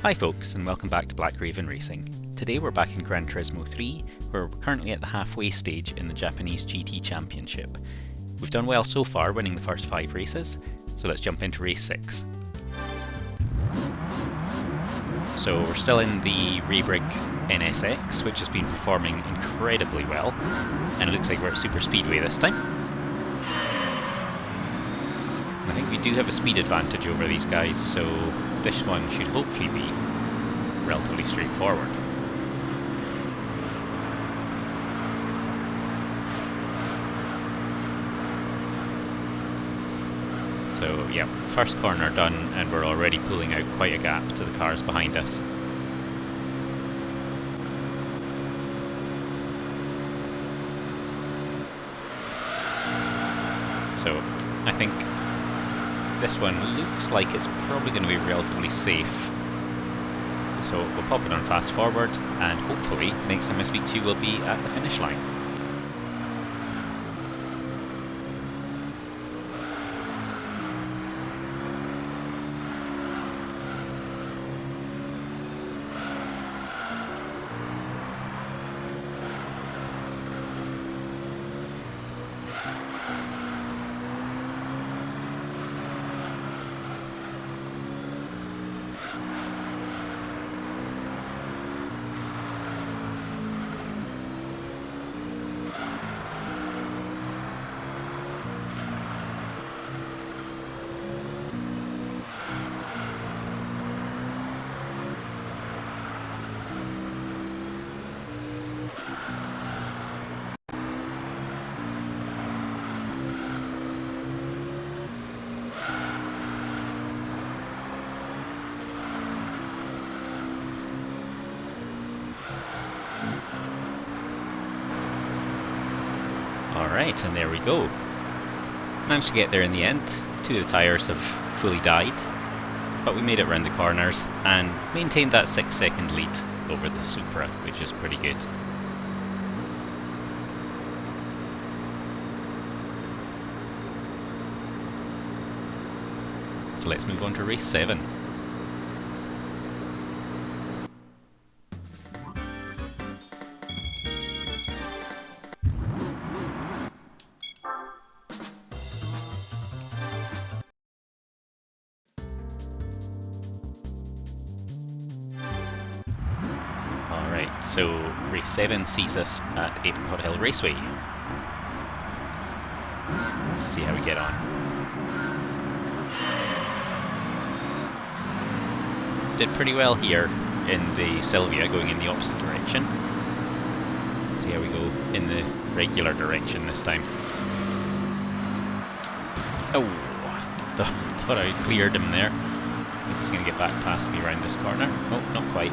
Hi folks, and welcome back to Black Raven Racing. Today we're back in Gran Turismo 3, where we're currently at the halfway stage in the Japanese GT Championship. We've done well so far, winning the first 5 races, so let's jump into race 6. So we're still in the Raybrig NSX, which has been performing incredibly well, and it looks like we're at super speedway this time. I think we do have a speed advantage over these guys, so this one should hopefully be relatively straightforward. So yeah, first corner done, and we're already pulling out quite a gap to the cars behind us. So I think this one looks like it's probably going to be relatively safe. So we'll pop it on fast forward, and hopefully next time I speak to you we'll be at the finish line. Alright, and there we go. Managed to get there in the end. 2 of the tyres have fully died, but we made it around the corners and maintained that 6-second lead over the Supra, which is pretty good. So let's move on to race 7. So race 7 sees us at Apricot Hill Raceway. Let's see how we get on. Did pretty well here in the Sylvia, going in the opposite direction. Let's see how we go in the regular direction this time. Oh, thought I cleared him there. I think he's going to get back past me around this corner. Oh, not quite.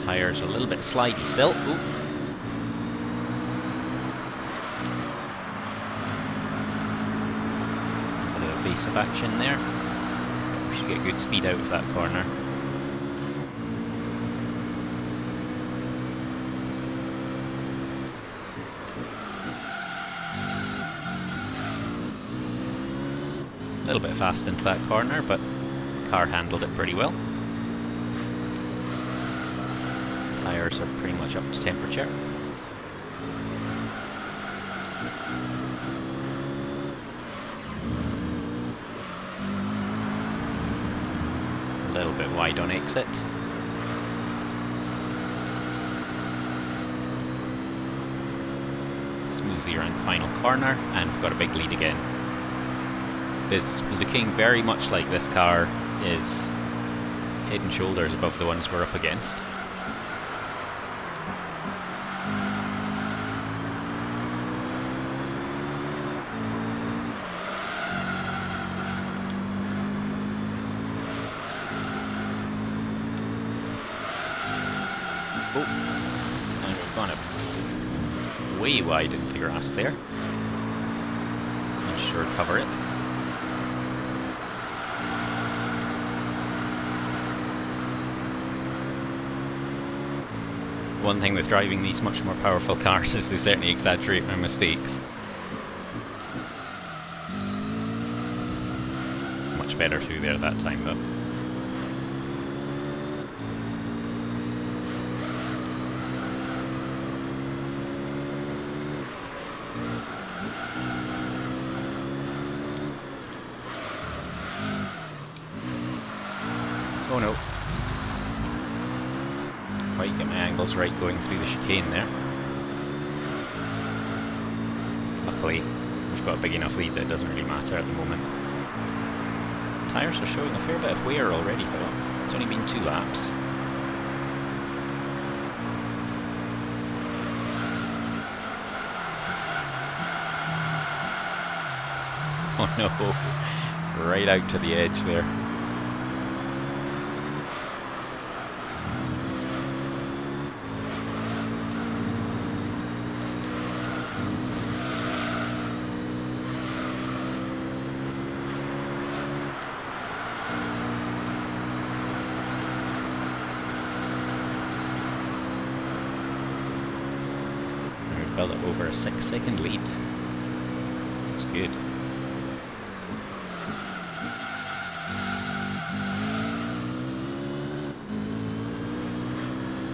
Tires are a little bit slidey still. Ooh. Bit of evasive action there. We should get good speed out of that corner. A little bit fast into that corner, but the car handled it pretty well. Tires are pretty much up to temperature. A little bit wide on exit. Smoothly around the final corner, and we've got a big lead again. This looking very much like this car is head and shoulders above the ones we're up against. Oh, and we've gone it way wide into the grass there. Not sure to cover it. One thing with driving these much more powerful cars is they certainly exaggerate my mistakes. Much better through there that time though. Oh no. Quite get my angles right going through the chicane there. Luckily, we've got a big enough lead that it doesn't really matter at the moment. Tyres are showing a fair bit of wear already though. It's only been 2 laps. Oh no, right out to the edge there. Built it over a 6-second lead. That's good.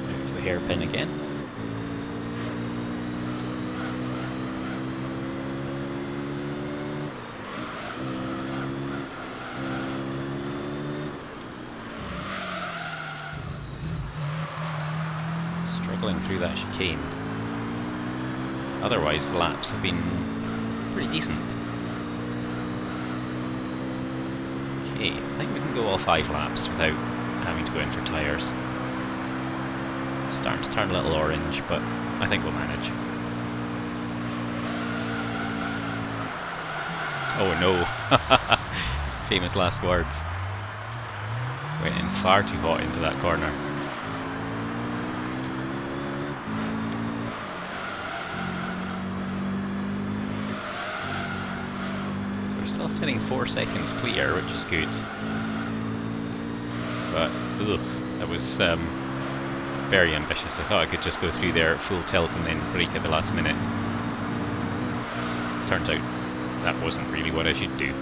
Out to the hairpin again. Struggling through that chicane. Otherwise, the laps have been pretty decent. Okay, I think we can go all 5 laps without having to go in for tyres. Starting to turn a little orange, but I think we'll manage. Oh no! Famous last words. Went in far too hot into that corner. Still sitting 4 seconds clear, which is good. But, ugh, that was very ambitious. I thought I could just go through there at full tilt and then brake at the last minute. Turns out that wasn't really what I should do.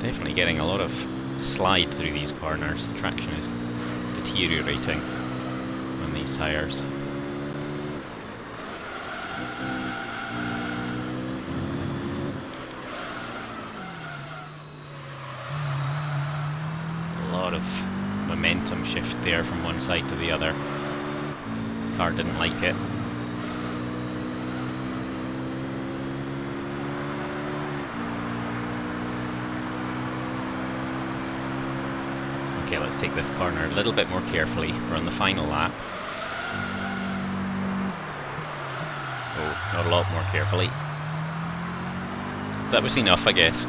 Definitely getting a lot of slide through these corners. The traction is deteriorating on these tyres. A lot of momentum shift there from one side to the other. The car didn't like it. Okay, let's take this corner a little bit more carefully. We're on the final lap. Oh, not a lot more carefully. That was enough, I guess.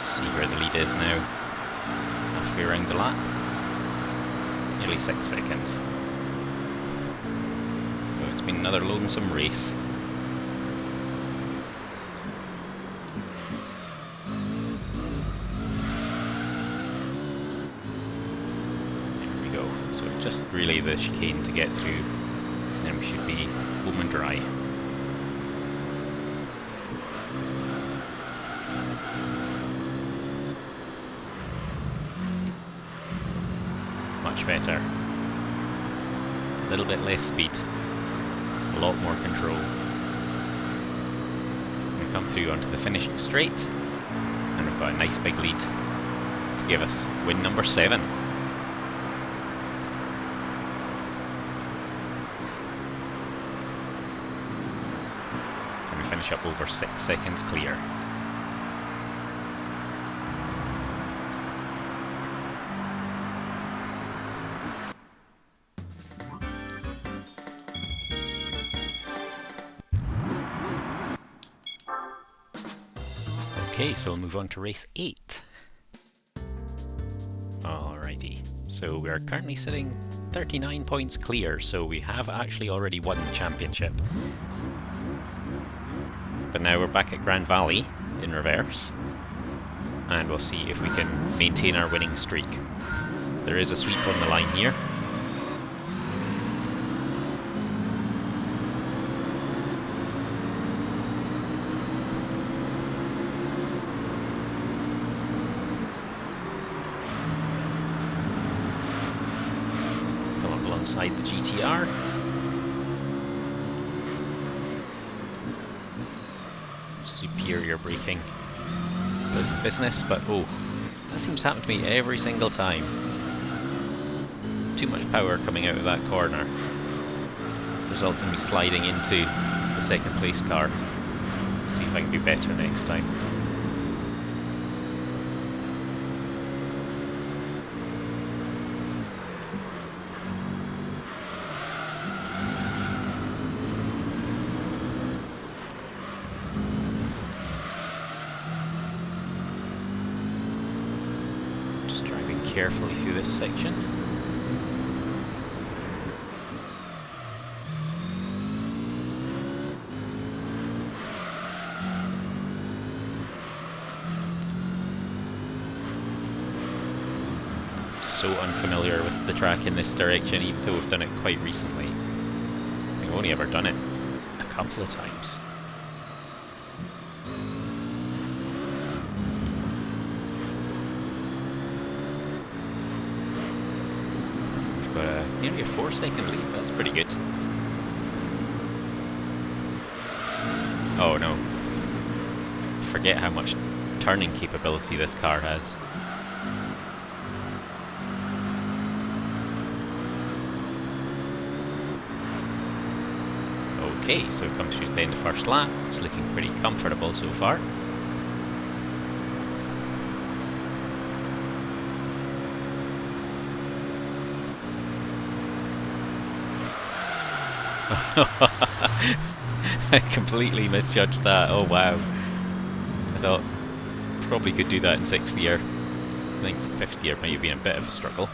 See where the lead is now. Halfway around the lap. Nearly 6 seconds. So it's been another lonesome race. There we go. So just really the chicane to get through, then we should be home and dry. Much better. Just a little bit less speed, a lot more control. We come through onto the finishing straight, and we've got a nice big lead to give us win number 7. And we finish up over 6 seconds clear. Okay, so we'll move on to race 8. Alrighty, so we are currently sitting 39 points clear, so we have actually already won the championship. But now we're back at Grand Valley in reverse, and we'll see if we can maintain our winning streak. There is a sweep on the line here. Alongside the GTR. Superior braking does the business, but oh, that seems to happen to me every single time. Too much power coming out of that corner results in me sliding into the second place car. See if I can do better next time. Carefully through this section. So unfamiliar with the track in this direction, even though we've done it quite recently. I think I've only ever done it a couple of times. Nearly a 4-second lead, that's pretty good. Oh no. Forget how much turning capability this car has. Okay, so it comes through to the end of the first lap. It's looking pretty comfortable so far. I completely misjudged that. Oh wow. I thought probably could do that in 6th gear. I think 5th gear might have been a bit of a struggle.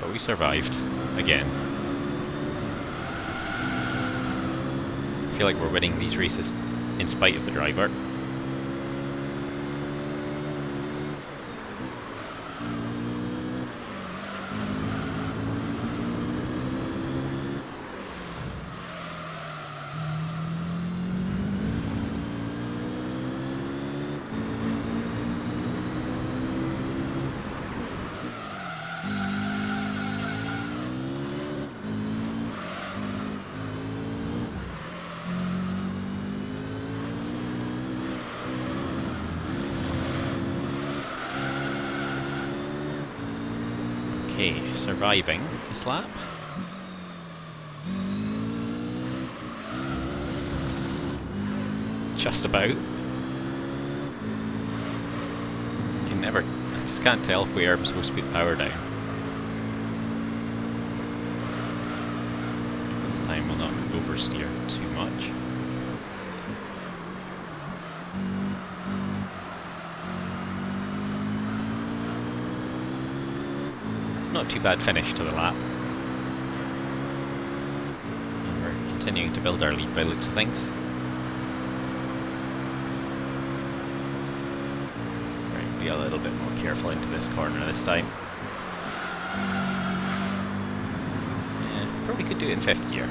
But we survived again. I feel like we're winning these races in spite of the driver. Okay, surviving this lap. Just about. Can never, I just can't tell where I'm supposed to put power down. This time we'll not oversteer too much. Not too bad finish to the lap. And we're continuing to build our lead by the looks of things. Right, be a little bit more careful into this corner this time. Yeah, probably could do it in 5th gear.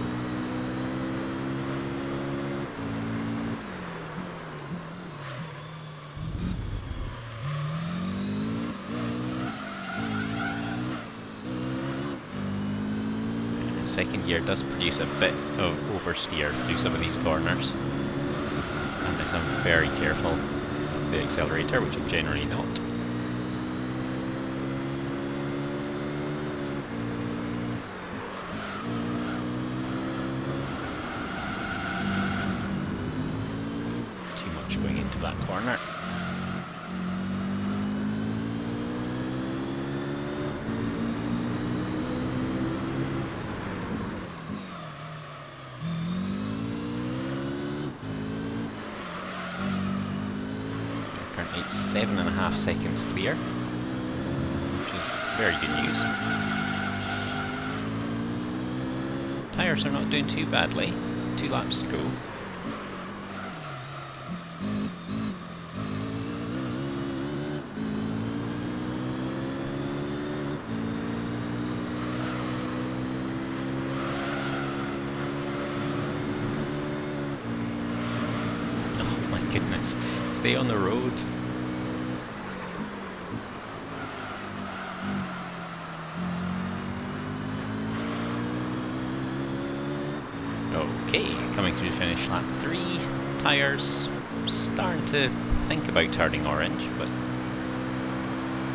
Second gear does produce a bit of oversteer through some of these corners, unless I'm very careful with the accelerator, which I'm generally not. Too much going into that corner. It's 7.5 seconds clear, which is very good news. Tyres are not doing too badly. 2 laps to go. Oh my goodness, stay on the road. Okay, coming through the finish lap 3, tyres starting to think about turning orange, but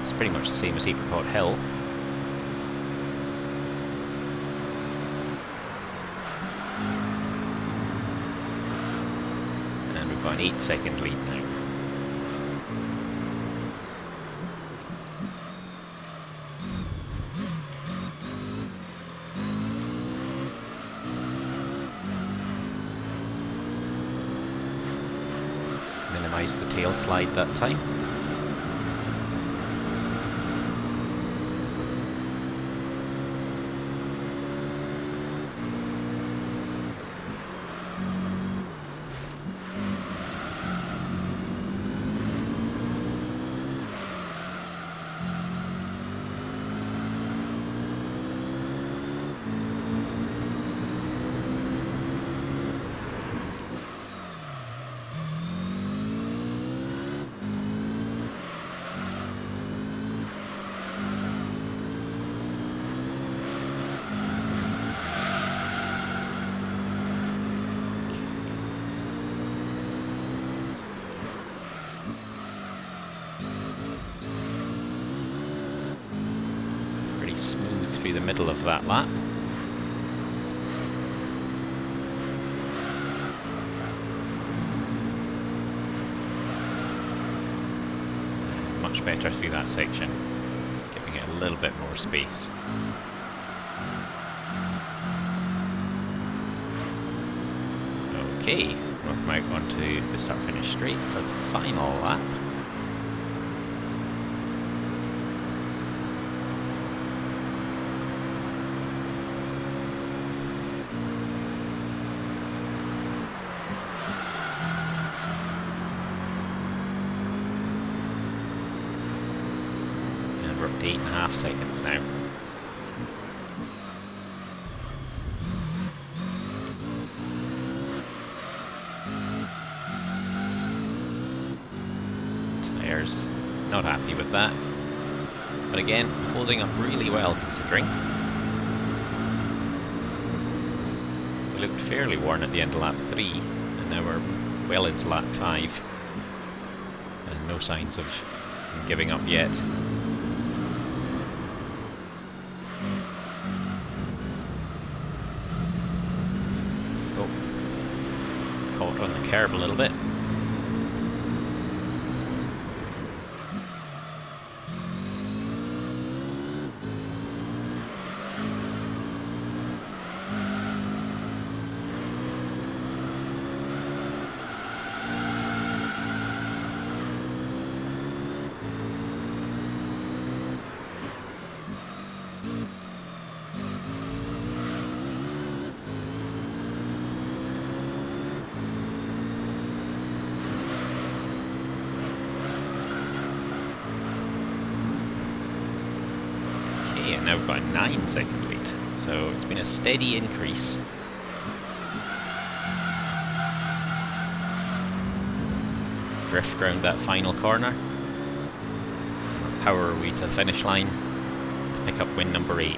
it's pretty much the same as Apricot Hill. And we've got an 8-second lead now. Minimise the tail slide that time. Smooth through the middle of that lap. Much better through that section, giving it a little bit more space. Okay, we'll come out onto the start finish straight for the final lap. We're up to 8.5 seconds now. Tyres not happy with that, but again holding up really well considering. We looked fairly worn at the end of lap 3 and now we're well into lap 5 and no signs of giving up yet. Caught on the curb a little bit. And now we've got a 9-second lead, so it's been a steady increase. Drift round that final corner. Power our way to the finish line to pick up win number 8.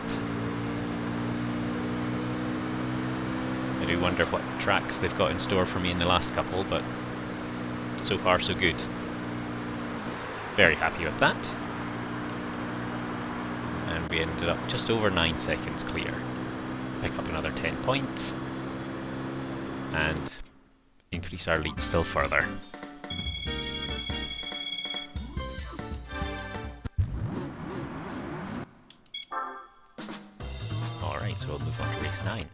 I do wonder what tracks they've got in store for me in the last couple, but so far so good. Very happy with that. And we ended up just over 9 seconds clear. Pick up another 10 points and increase our lead still further. Alright, so we'll move on to race 9.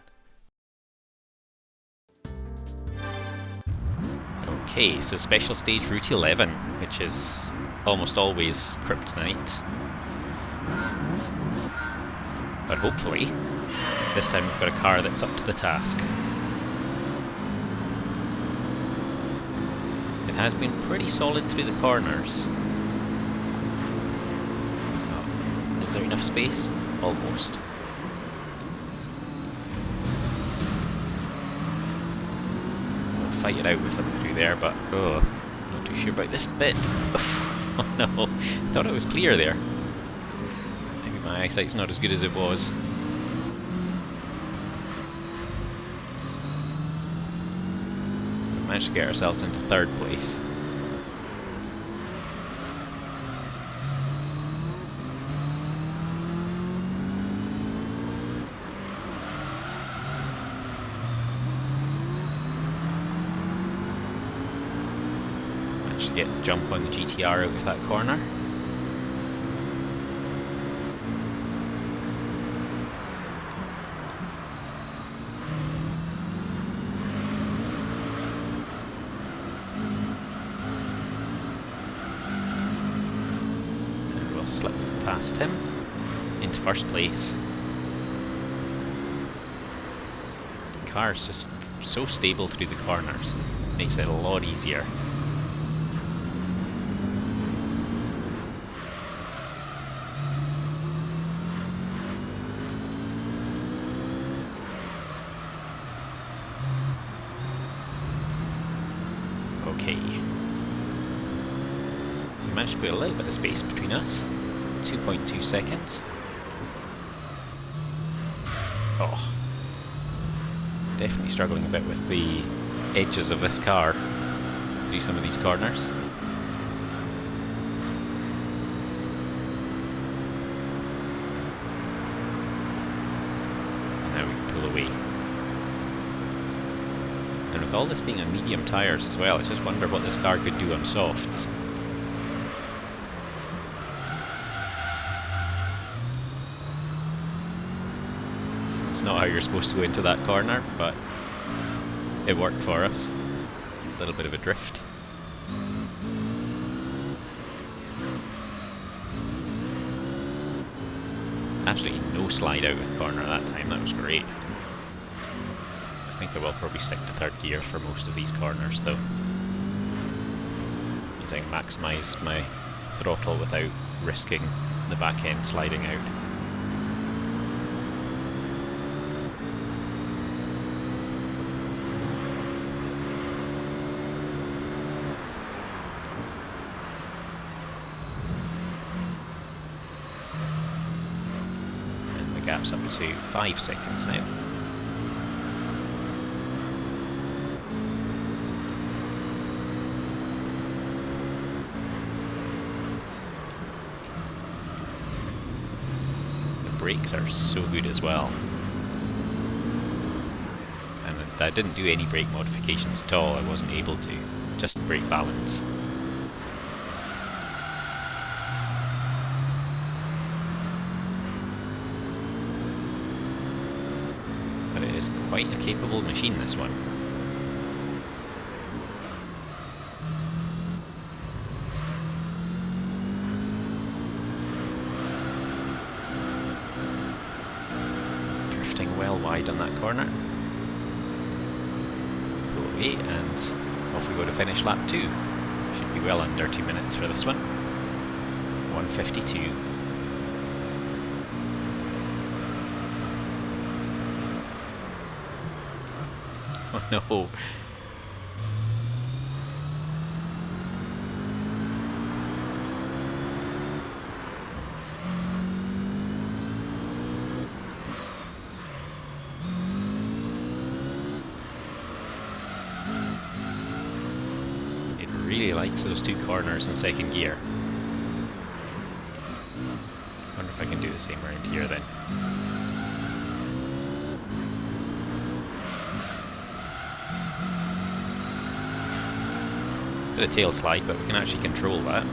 Okay, so special stage Route 11, which is almost always kryptonite. But hopefully, this time we've got a car that's up to the task. It has been pretty solid through the corners. Oh, is there enough space? Almost. We'll fight it out with them through there, but not too sure about this bit. Oh no, I thought it was clear there. Maybe my eyesight's not as good as it was. We managed to get ourselves into third place. Get the jump on the GTR out of that corner. And we'll slip past him into first place. The car's just so stable through the corners, makes it a lot easier. Okay. We managed to put a little bit of space between us. 2.2 seconds. Oh. Definitely struggling a bit with the edges of this car through some of these corners. Now we can pull away. And with all this being on medium tyres as well, I just wonder what this car could do on softs. It's not how you're supposed to go into that corner, but it worked for us. A little bit of a drift. Actually, no slide out of the corner that time, that was great. I think I will probably stick to third gear for most of these corners though. Means I can maximise my throttle without risking the back end sliding out. And the gap's up to 5 seconds now. Brakes are so good as well, and I didn't do any brake modifications at all. I wasn't able to, just brake balance. But it is quite a capable machine, this one. Well wide on that corner. Pull away and off we go to finish lap 2. Should be well under 2 minutes for this one. 1:52. Oh no. Really likes those two corners in second gear. Wonder if I can do the same around here then. Bit of tail slide, but we can actually control that.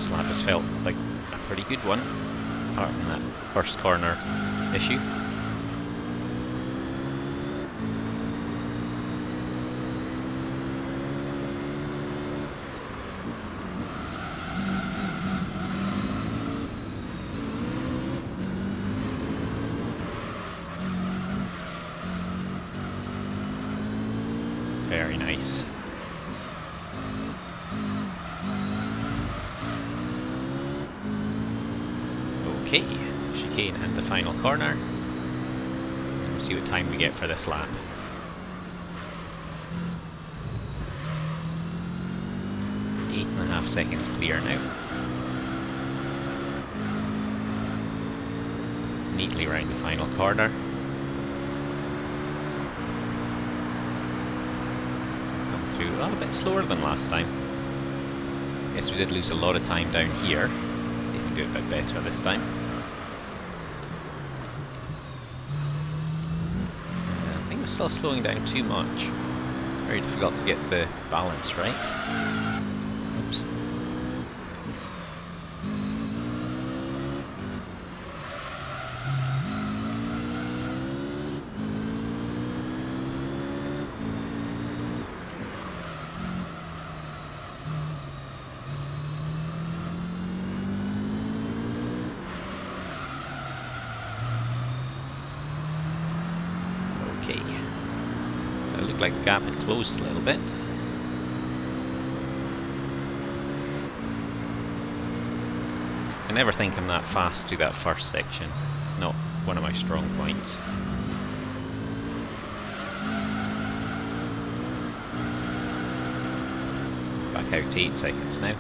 This lap has felt like a pretty good one, apart from that first corner issue. Very nice. Okay, chicane and the final corner. And we'll see what time we get for this lap. Eight and a half seconds clear now. Neatly round the final corner. A bit slower than last time. Guess we did lose a lot of time down here. See if we can do it a bit better this time. I think we're still slowing down too much. Very difficult to get the balance right. Oops. Okay, so it looked like the gap had closed a little bit. I never think I'm that fast through that first section. It's not one of my strong points. Back out to 8 seconds now.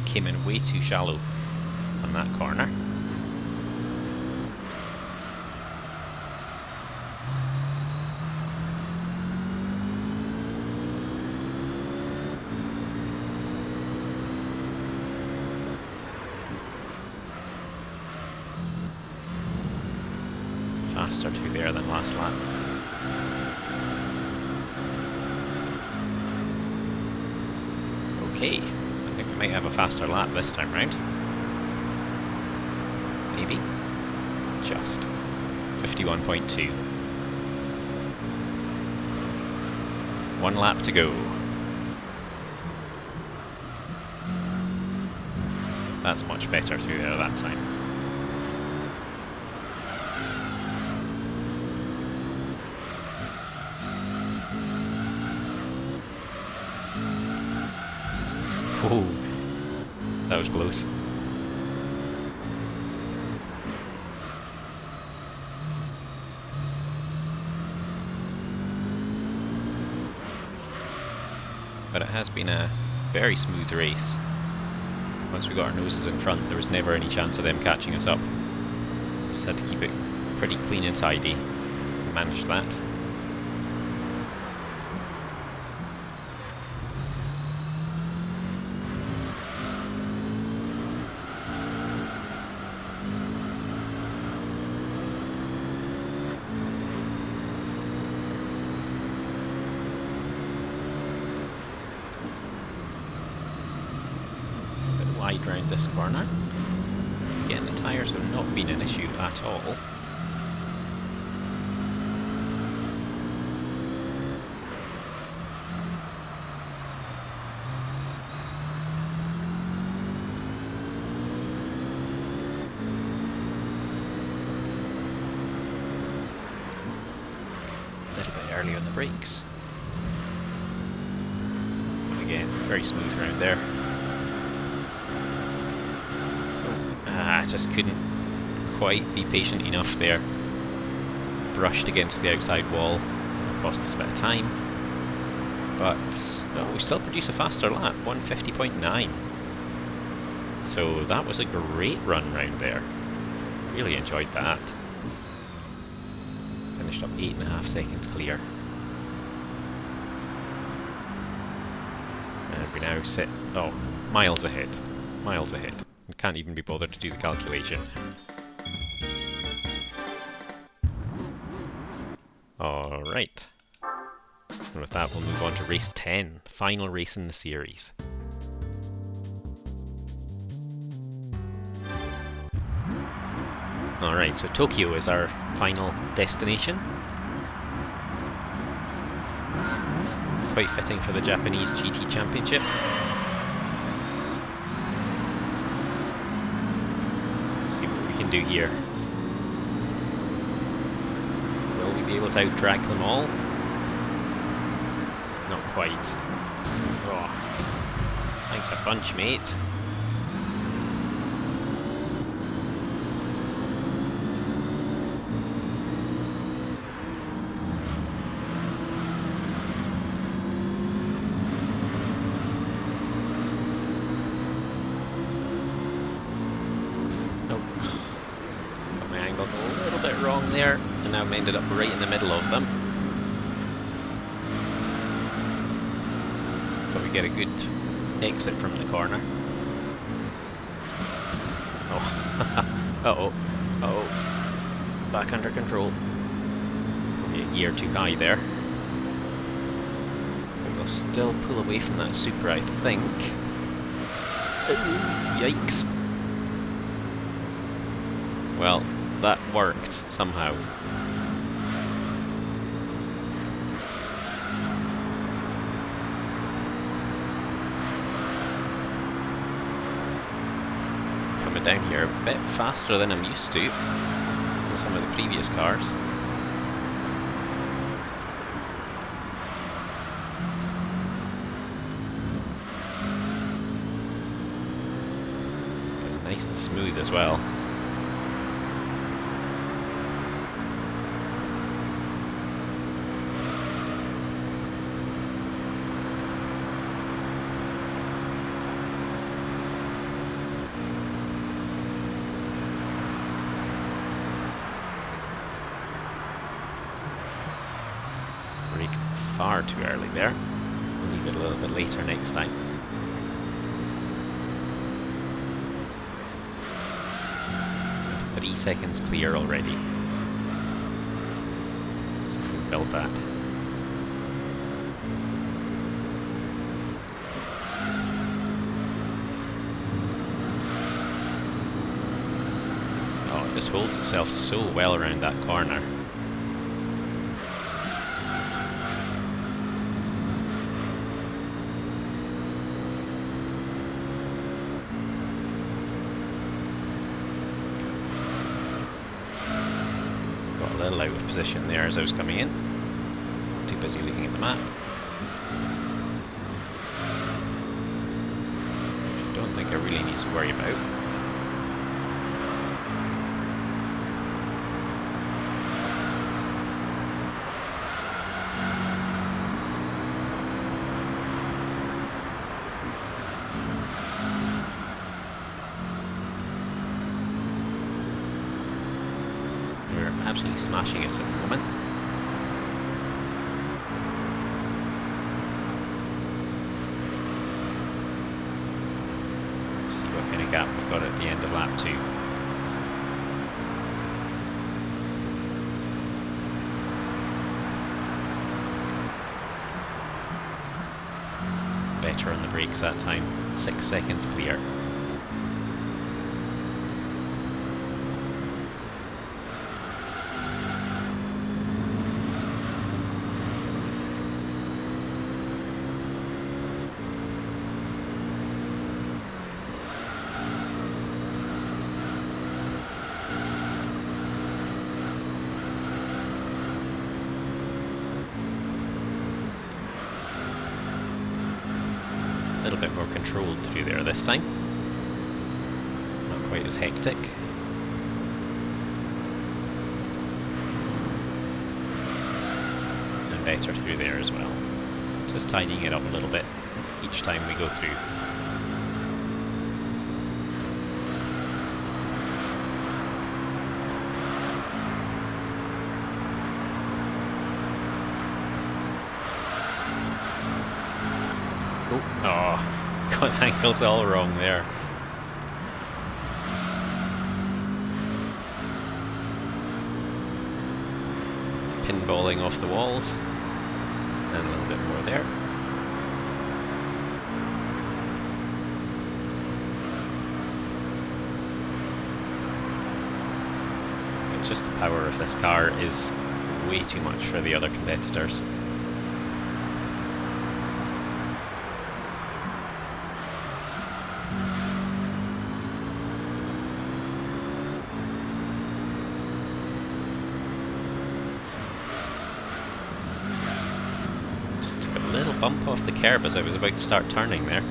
Came in way too shallow on that corner. Faster through there than last lap. Okay. I think we might have a faster lap this time round. Maybe. Just. 51.2. One lap to go. That's much better through there that time. Whoa, that was close. But it has been a very smooth race. Once we got our noses in front, there was never any chance of them catching us up. Just had to keep it pretty clean and tidy. Managed that. Wide round this corner. Again, the tyres have not been an issue at all. A little bit early on the brakes. Again, very smooth around there. I just couldn't quite be patient enough there. Brushed against the outside wall. It cost us a bit of time. But no, we still produce a faster lap, 150.9. So that was a great run round there. Really enjoyed that. Finished up 8.5 seconds clear. And we now sit, miles ahead. Miles ahead. I can't even be bothered to do the calculation. Alright. And with that, we'll move on to race 10, the final race in the series. Alright, so Tokyo is our final destination. Quite fitting for the Japanese GT Championship. Let's see what we can do here. Will we be able to out-drag them all? Not quite. Oh, thanks a bunch, mate. A little bit wrong there, and now I've ended up right in the middle of them. But we get a good exit from the corner. Oh, uh-oh, uh-oh. Back under control. Maybe a gear too high there. But we'll still pull away from that Supra, I think. Yikes. Well, that worked somehow. Coming down here a bit faster than I'm used to with some of the previous cars. Nice and smooth as well. Far too early there. We'll leave it a little bit later next time. We're 3 seconds clear already. So we'll build that. Oh, it just holds itself so well around that corner. Out of position there as I was coming in. Too busy looking at the map. Don't think I really need to worry about. Absolutely smashing it at the moment. See what kind of gap we've got at the end of lap 2. Better on the brakes that time. 6 seconds clear. A little bit more controlled through there this time. Not quite as hectic. And better through there as well. Just tidying it up a little bit each time we go through. Oh, got ankles all wrong there. falling off the walls. And a little bit more there. It's just the power of this car is way too much for the other competitors. Bump off the curb as I was about to start turning there.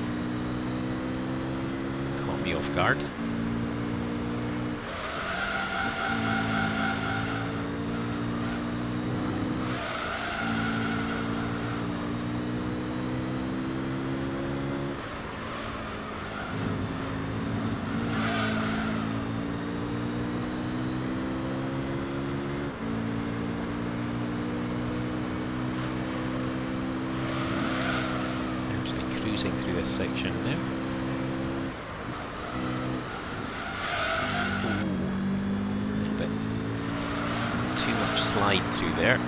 Caught me off guard. Through this section now. Ooh, a little bit too much slide through there.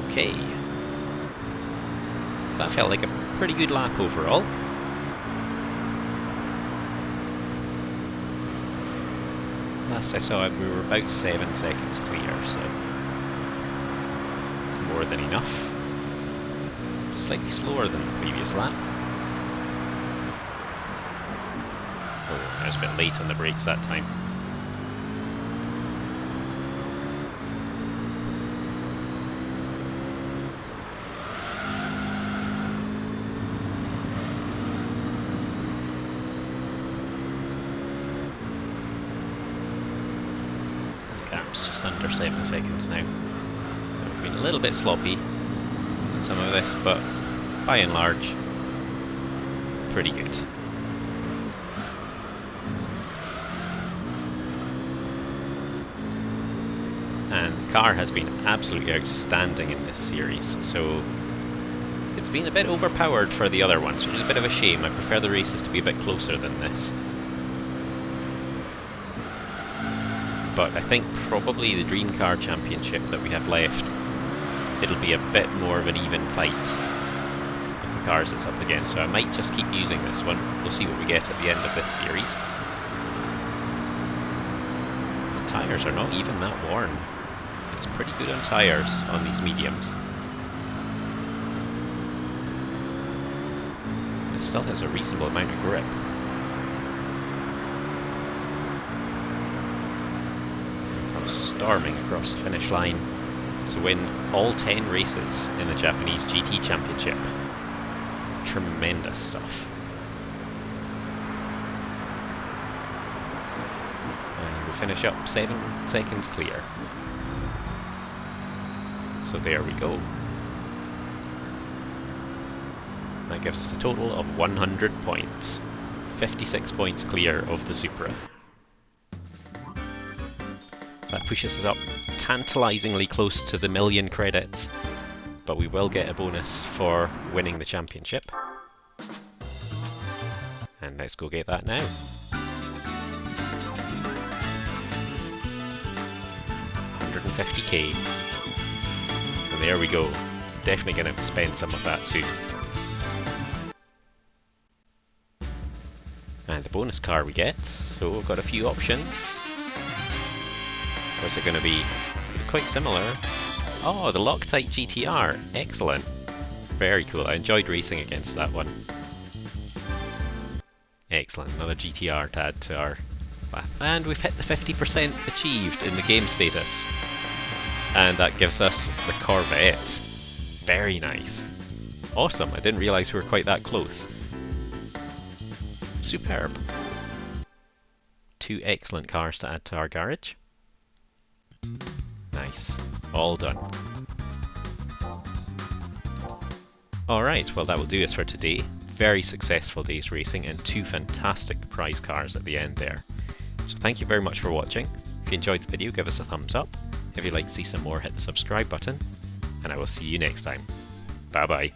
Okay. That felt like a pretty good lap overall. Last I saw it, we were about 7 seconds clear, so it's more than enough. Slightly slower than the previous lap. Oh, I was a bit late on the brakes that time. Just under 7 seconds now. So we've been a little bit sloppy in some of this, but by and large, pretty good. And the car has been absolutely outstanding in this series, so it's been a bit overpowered for the other ones, which is a bit of a shame. I prefer the races to be a bit closer than this. But I think probably the Dream Car Championship that we have left, it'll be a bit more of an even fight with the cars it's up against, so I might just keep using this one. We'll see what we get at the end of this series. The tyres are not even that worn, so it's pretty good on tyres on these mediums. It still has a reasonable amount of grip. Storming across the finish line to win all 10 races in the Japanese GT Championship. Tremendous stuff. And we finish up 7 seconds clear. So there we go. That gives us a total of 100 points. 56 points clear of the Supra. That pushes us up tantalisingly close to the 1,000,000 credits, but we will get a bonus for winning the championship. And let's go get that now. 150k. And there we go. Definitely going to spend some of that soon. And the bonus car we get, so we've got a few options. What's it going to be? Quite similar. Oh, the Loctite GTR. Excellent. Very cool. I enjoyed racing against that one. Excellent. Another GTR to add to our lap. And we've hit the 50% achieved in the game status. And that gives us the Corvette. Very nice. Awesome. I didn't realise we were quite that close. Superb. 2 excellent cars to add to our garage. Nice. All done. Alright, well that will do us for today. Very successful day's racing and 2 fantastic prize cars at the end there. So thank you very much for watching. If you enjoyed the video, give us a thumbs up. If If you'd like to see some more, hit the subscribe button, and I will see you next time. Bye bye.